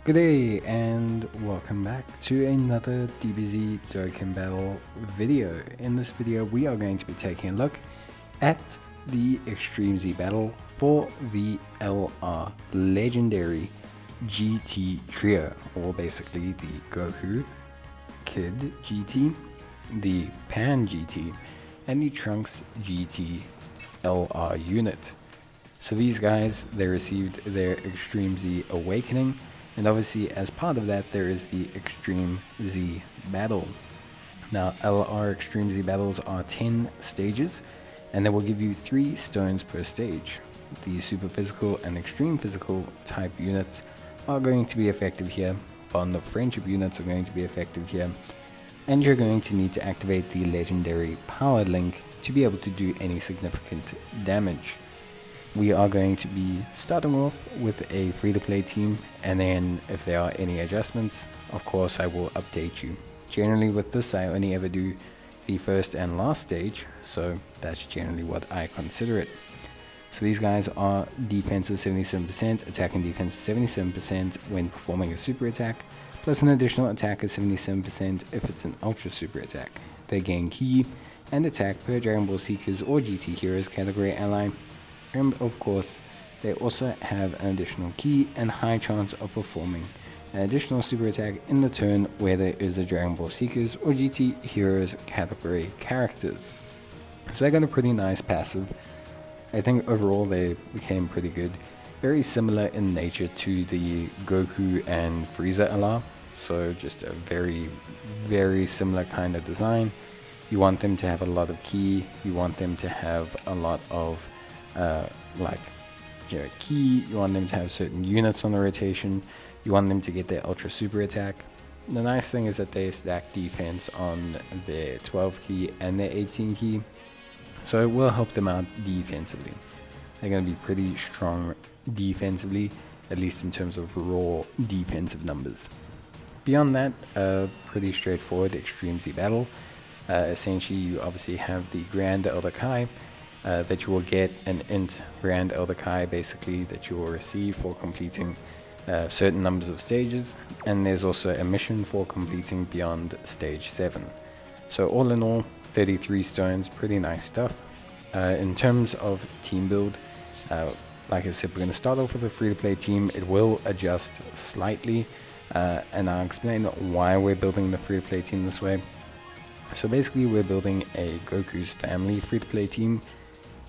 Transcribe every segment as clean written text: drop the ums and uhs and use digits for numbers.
Good day and welcome back to another Dbz Dokkan battle video. In this video we are going to be taking a look at the Extreme Z battle for the LR Legendary GT Trio, or basically the Goku, Kid GT, the Pan GT, and the Trunks GT LR unit. So these guys, they received their Extreme Z Awakening, and obviously as part of that there is the Extreme Z battle. Now LR Extreme Z battles are 10 stages, and they will give you 3 stones per stage. The super physical and extreme physical type units are going to be effective here, bond of friendship units are going to be effective here, and you're going to need to activate the legendary power link to be able to do any significant damage. We are going to be starting off with a free-to-play team, and then if there are any adjustments, of course I will update you. Generally with this I only ever do the first and last stage, so that's generally what I consider it. So these guys are defense of 77%, attack and defense 77% when performing a super attack, plus an additional attack of 77% if it's an ultra super attack. They gain ki and attack per Dragon Ball Seekers or GT Heroes category ally. And of course, they also have an additional ki and high chance of performing an additional super attack in the turn where there is a Dragon Ball Seekers or GT Heroes category characters. So they got a pretty nice passive. I think overall they became pretty good. Very similar in nature to the Goku and Frieza LR. So just a very similar kind of design. You want them to have a lot of ki, you want them to have a lot of ki, you want them to have certain units on the rotation, you want them to get their ultra super attack. The nice thing is that they stack defense on their 12 ki and their 18 ki, so it will help them out defensively. They're going to be pretty strong defensively, at least in terms of raw defensive numbers. Beyond that, pretty straightforward Extreme Z battle. Essentially you obviously have the Grand Elder Kai, that you will get an INT Grand Elder Kai basically that you will receive for completing certain numbers of stages, and there's also a mission for completing beyond stage 7. So all in all, 33 stones, pretty nice stuff. In terms of team build, like I said, we're going to start off with a free-to-play team. It will adjust slightly, and I'll explain why we're building the free-to-play team this way. So basically we're building a Goku's family free-to-play team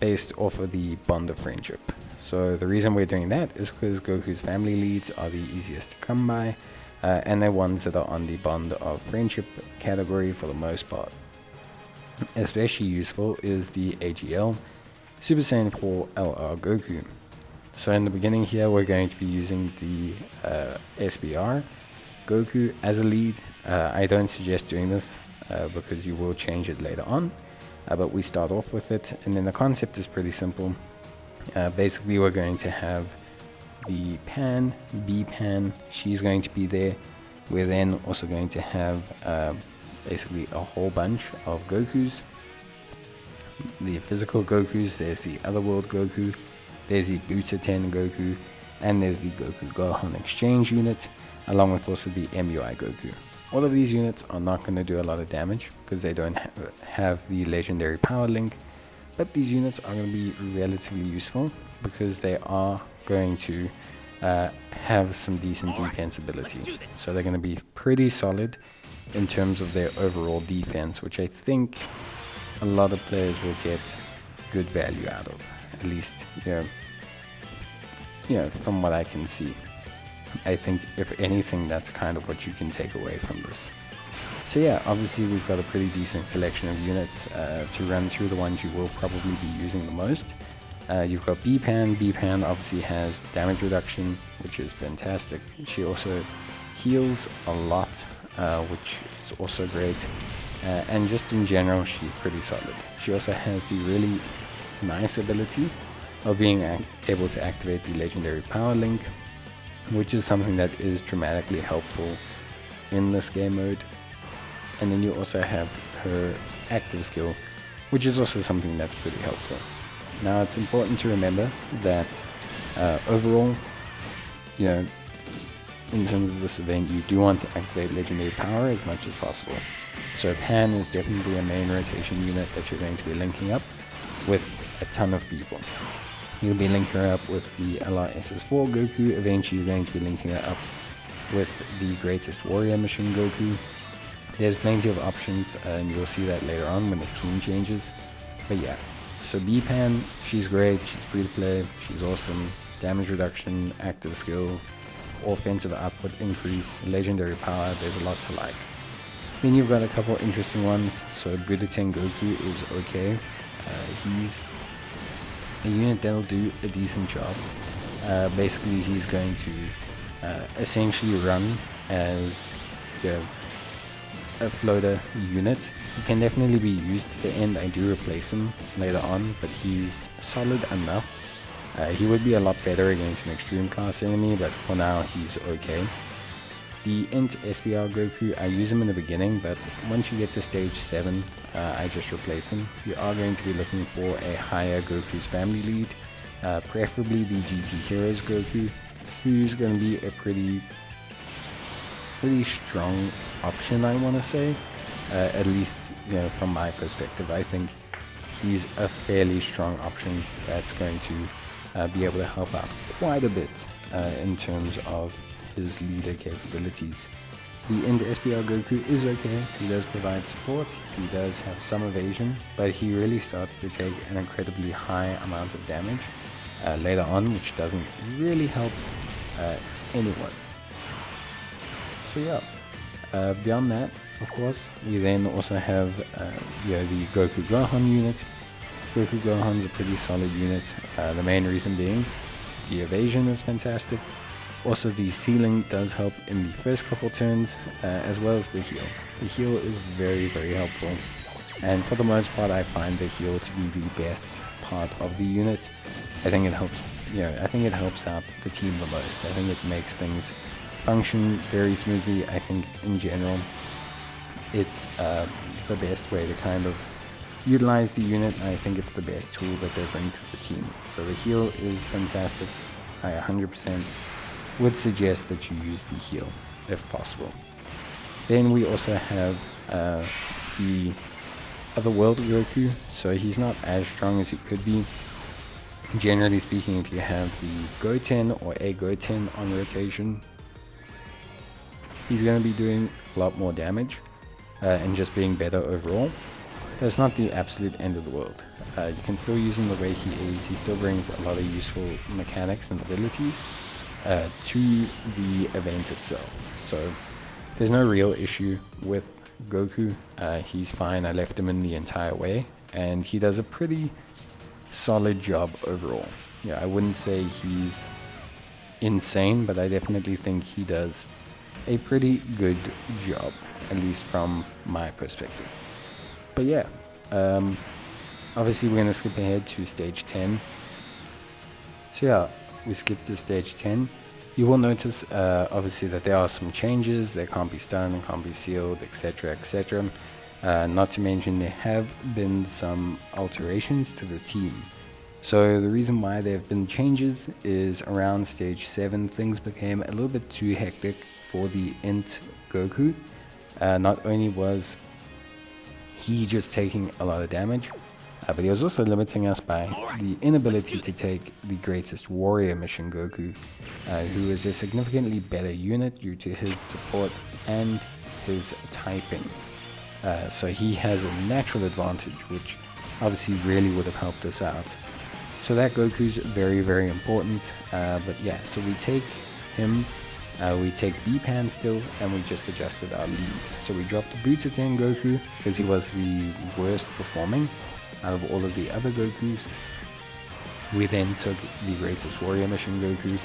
based off of the bond of friendship. So the reason we're doing that is because Goku's family leads are the easiest to come by, and they're ones that are on the bond of friendship category for the most part. Especially useful is the AGL Super Saiyan 4 LR Goku. So in the beginning here we're going to be using the SBR Goku as a lead. I don't suggest doing this because you will change it later on. But we start off with it, and then the concept is pretty simple. Basically we're going to have the Pan, B-Pan, she's going to be there. We're then also going to have basically a whole bunch of Gokus. The physical Gokus, there's the Otherworld Goku, there's the Buta 10 Goku, and there's the Goku Gohan Exchange unit, along with also the MUI Goku. All of these units are not going to do a lot of damage because they don't have the legendary power link, but these units are going to be relatively useful because they are going to have some decent defense ability. So they're going to be pretty solid in terms of their overall defense, which I think a lot of players will get good value out of, at least from what I can see. I think if anything that's kind of what you can take away from this. So yeah, obviously we've got a pretty decent collection of units to run through. The ones you will probably be using the most. You've got B-Pan. B-Pan obviously has damage reduction, which is fantastic. She also heals a lot, which is also great. And just in general, she's pretty solid. She also has the really nice ability of being able to activate the legendary power link, which is something that is dramatically helpful in this game mode. And then you also have her active skill, which is also something that's pretty helpful. Now it's important to remember that overall, in terms of this event, you do want to activate legendary power as much as possible. So Pan is definitely a main rotation unit that you're going to be linking up with a ton of people. You'll be linking her up with the LR SS4 Goku. Eventually you're going to be linking her up with the Greatest Warrior Mission Goku. There's plenty of options, and you'll see that later on when the team changes. But yeah, so B-Pan, she's great, she's free to play, she's awesome. Damage reduction, active skill, offensive output increase, legendary power, there's a lot to like. Then you've got a couple interesting ones. So Budoten Goku is okay. He's a unit that'll do a decent job. Basically he's going to essentially run as a floater unit. He can definitely be used to the end. I do replace him later on, but he's solid enough. He would be a lot better against an extreme class enemy, but for now he's okay. The INT SBR Goku, I use him in the beginning, but once you get to stage 7, I just replace him. You are going to be looking for a higher Goku's family lead, preferably the GT Heroes Goku, who's going to be a pretty strong option, I want to say. At least, from my perspective, I think he's a fairly strong option that's going to be able to help out quite a bit in terms of his leader capabilities. The INT SBR Goku is okay. He does provide support, he does have some evasion, but he really starts to take an incredibly high amount of damage later on, which doesn't really help anyone. So yeah, beyond that, of course, we then also have the Goku Gohan unit. Goku Gohan's a pretty solid unit, the main reason being the evasion is fantastic. Also the sealing does help in the first couple turns, as well as the heal. The heal is very, very helpful, and for the most part I find the heal to be the best part of the unit. I think it helps, I think it helps out the team the most. I think it makes things function very smoothly. I think in general it's the best way to kind of utilize the unit. I think it's the best tool that they bring to the team. So the heal is fantastic. I 100% would suggest that you use the heal if possible. Then we also have the Otherworld Goku. So he's not as strong as he could be. Generally speaking, if you have the Goten or a Goten on rotation, he's going to be doing a lot more damage and just being better overall. That's not the absolute end of the world. You can still use him the way he is. He still brings a lot of useful mechanics and abilities to the event itself. So there's no real issue with Goku. He's fine. I left him in the entire way, and he does a pretty solid job overall. Yeah, I wouldn't say he's insane, but I definitely think he does a pretty good job, at least from my perspective. But yeah, obviously we're going to skip ahead to stage 10. So yeah, we skip to stage 10. You will notice obviously that there are some changes. They can't be stunned, can't be sealed, etc, etc. Not to mention there have been some alterations to the team. So the reason why there have been changes is around stage 7 things became a little bit too hectic for the INT Goku. Not only was he just taking a lot of damage, but he was also limiting us by the inability to take the Greatest Warrior Mission Goku, who is a significantly better unit due to his support and his typing. So he has a natural advantage, which obviously really would have helped us out. So that Goku's very, very important. But yeah, so we take him, we take B-Pan still, and we just adjusted our lead. So we dropped Budoten Goku because he was the worst performing out of all of the other Gokus. We then took the Greatest Warrior Mission Goku,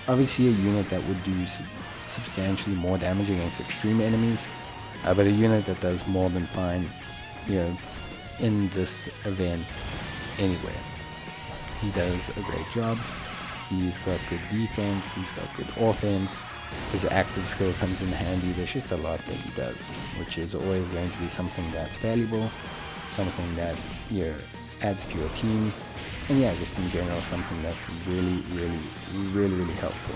obviously a unit that would do substantially more damage against extreme enemies, but a unit that does more than fine, in this event anyway. He does a great job. He's got good defense, he's got good offense, his active skill comes in handy. There's just a lot that he does, which is always going to be something that's valuable, something that adds to your team, and yeah, just in general something that's really helpful.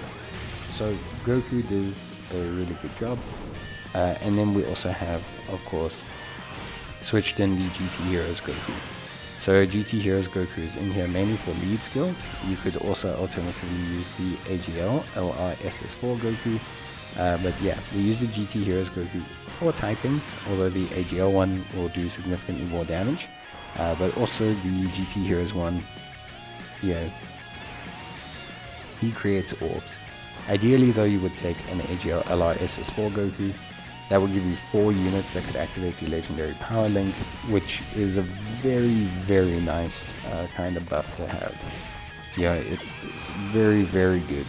So Goku does a really good job. And then we also have, of course, switched in the GT Heroes Goku. So GT Heroes Goku is in here mainly for lead skill. You could also alternatively use the AGL LR SS4 Goku. But yeah, we use the GT Heroes Goku for typing, although the AGL one will do significantly more damage. But also the GT Heroes one, yeah, he creates orbs. Ideally though, you would take an AGL LR SS4 Goku. That will give you 4 units that could activate the legendary power link, which is a very, very nice kind of buff to have. Yeah, it's very, very good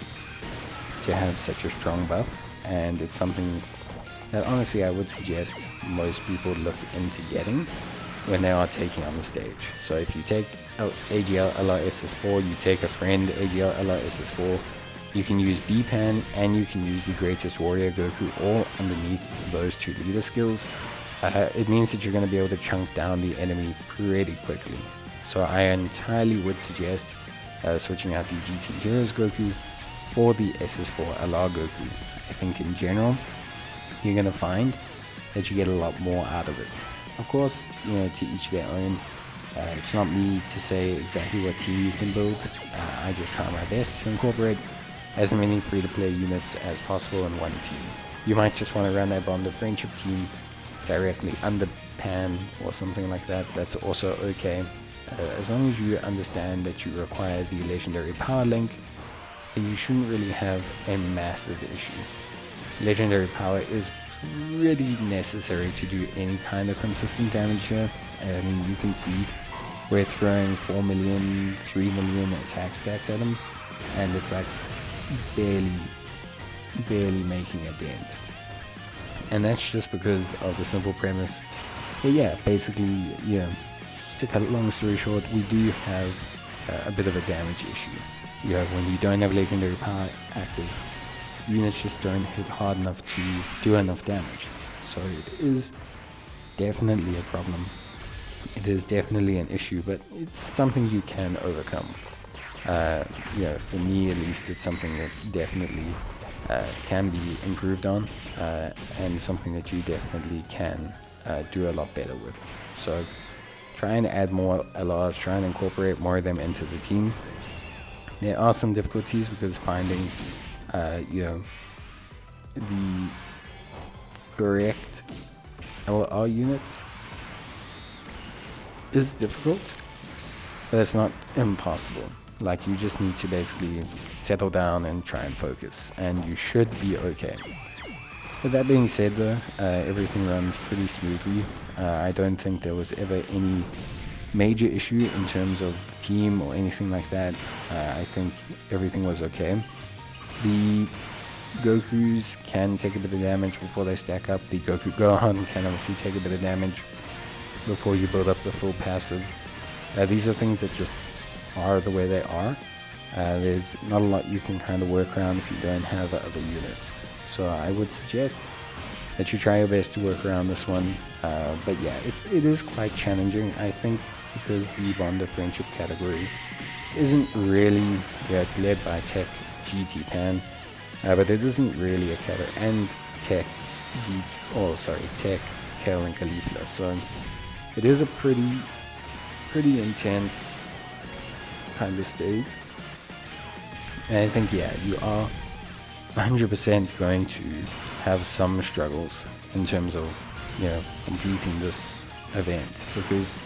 to have such a strong buff, and it's something that honestly I would suggest most people look into getting when they are taking on the stage. So if you take AGL LR SS4, you take a friend AGL LR SS4, you can use B-Pan and you can use the Greatest Warrior Goku all underneath those 2 leader skills. It means that you're going to be able to chunk down the enemy pretty quickly. So I entirely would suggest switching out the GT Heroes Goku for the SS4 LR Goku. I think in general, you're going to find that you get a lot more out of it. Of course, you know, to each their own. It's not me to say exactly what team you can build. I just try my best to incorporate as many free-to-play units as possible in one team. You might just want to run that Bond of Friendship team directly under Pan or something like that. That's also okay. As long as you understand that you require the legendary power link, then you shouldn't really have a massive issue. Legendary power is really necessary to do any kind of consistent damage here. I mean, you can see we're throwing 4 million, 3 million attack stats at him, and it's like barely making a dent. And that's just because of the simple premise. But yeah, basically, yeah, to cut a long story short, we do have a bit of a damage issue. Yeah, when you don't have legendary power active, units just don't hit hard enough to do enough damage. So it is definitely a problem. It is definitely an issue, but it's something you can overcome. For me at least, it's something that definitely can be improved on, and something that you definitely can do a lot better with. So try and add more LRs, try and incorporate more of them into the team. There are some difficulties because finding the correct LR units is difficult, but it's not impossible. Like, you just need to basically settle down and try and focus, and you should be okay. With that being said though, everything runs pretty smoothly. I don't think there was ever any major issue in terms of the team or anything like that. I think everything was okay. The Gokus can take a bit of damage before they stack up. The Goku Gohan can obviously take a bit of damage before you build up the full passive. These are things that just are the way they are. There's not a lot you can kind of work around if you don't have other units. So I would suggest that you try your best to work around this one. But yeah, it is quite challenging, I think, because the Bond of Friendship category isn't really, it's led by Tech GT Pan, but it isn't really a category, and Tech Tech Kale and Caulifla. So it is a pretty intense kind of stage. And I think, yeah, you are 100% going to have some struggles in terms of, completing this event, because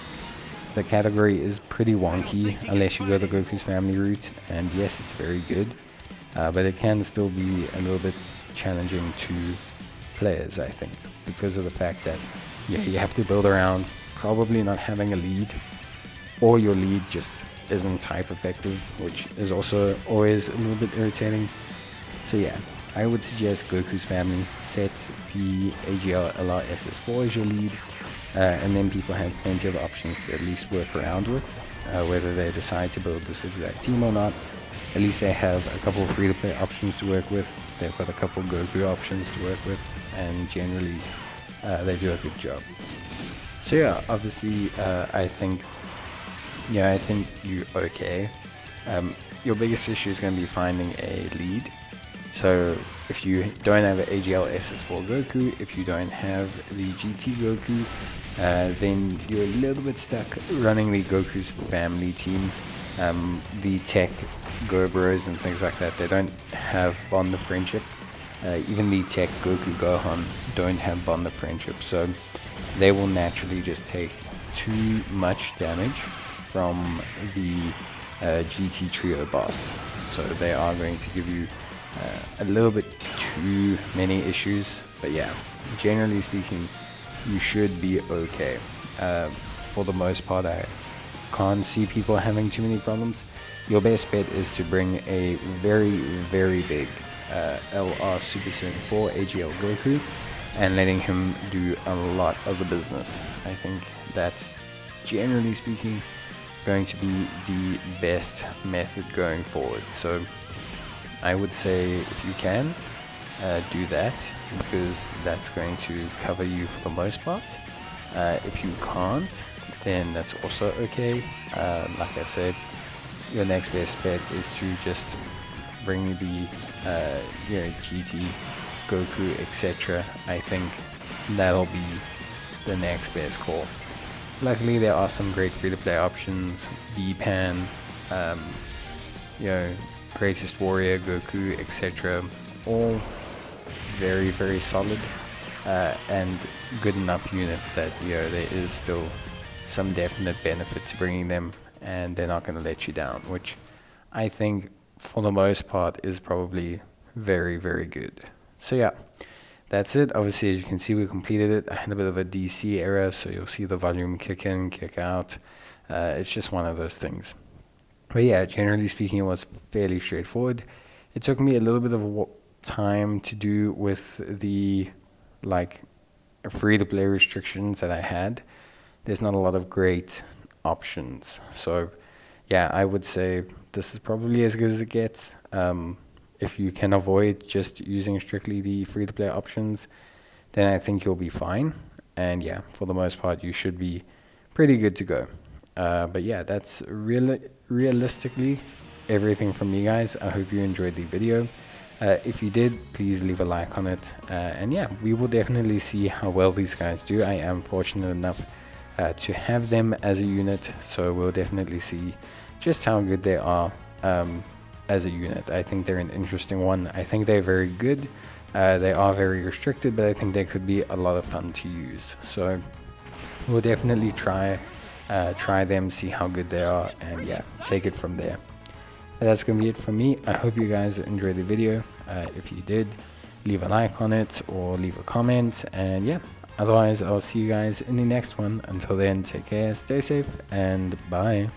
the category is pretty wonky unless you go the Goku's family route, and yes, it's very good, but it can still be a little bit challenging to players, I think, because of the fact that you have to build around probably not having a lead, or your lead just isn't type effective, which is also always a little bit irritating. So yeah, I would suggest Goku's family, set the AGL LR SS4 as your lead, and then people have plenty of options to at least work around with, whether they decide to build this exact team or not. At least they have a couple of free-to-play options to work with, they've got a couple of Goku options to work with, and generally they do a good job. So yeah, obviously I think you're okay. Your biggest issue is going to be finding a lead, So if you don't have an AGL SS4 Goku, if you don't have the GT Goku, then you're a little bit stuck running the Goku's family team. The Tech Gobros and things like that, they don't have Bond of Friendship. Even the Tech Goku Gohan don't have Bond of Friendship, so they will naturally just take too much damage from the GT Trio boss. So they are going to give you a little bit too many issues, but yeah, generally speaking, you should be okay. For the most part, I can't see people having too many problems. Your best bet is to bring a very, very big LR Super Saiyan 4 AGL Goku and letting him do a lot of the business. I think that's, generally speaking, going to be the best method going forward. So I would say if you can, do that, because that's going to cover you for the most part. If you can't, then that's also okay. Like I said, your next best bet is to just bring the GT, Goku, etc. I think that'll be the next best call. Luckily, there are some great free-to-play options. D-Pan, Greatest Warrior, Goku, etc. All very, very solid and good enough units that there is still some definite benefit to bringing them, and they're not going to let you down, which I think for the most part is probably very, very good. So yeah, that's it. Obviously, as you can see, we completed it. I had a bit of a DC error, so you'll see the volume kick in, kick out. It's just one of those things. But yeah, generally speaking, it was fairly straightforward. It took me a little bit of time to do with the free-to-play restrictions that I had. There's not a lot of great options. So yeah, I would say this is probably as good as it gets. If you can avoid just using strictly the free-to-play options, then I think you'll be fine. And yeah, for the most part, you should be pretty good to go. But yeah, that's realistically everything from me, guys. I hope you enjoyed the video. If you did, please leave a like on it. And yeah, we will definitely see how well these guys do. I am fortunate enough to have them as a unit, so we'll definitely see just how good they are as a unit. I think they're an interesting one. I think they're very good. They are very restricted, but I think they could be a lot of fun to use. So we'll definitely try them, see how good they are, and yeah, take it from there. And that's gonna be it from me. I hope you guys enjoyed the video. If you did, leave a like on it or leave a comment, and yeah, otherwise I'll see you guys in the next one. Until then, take care, stay safe, and bye.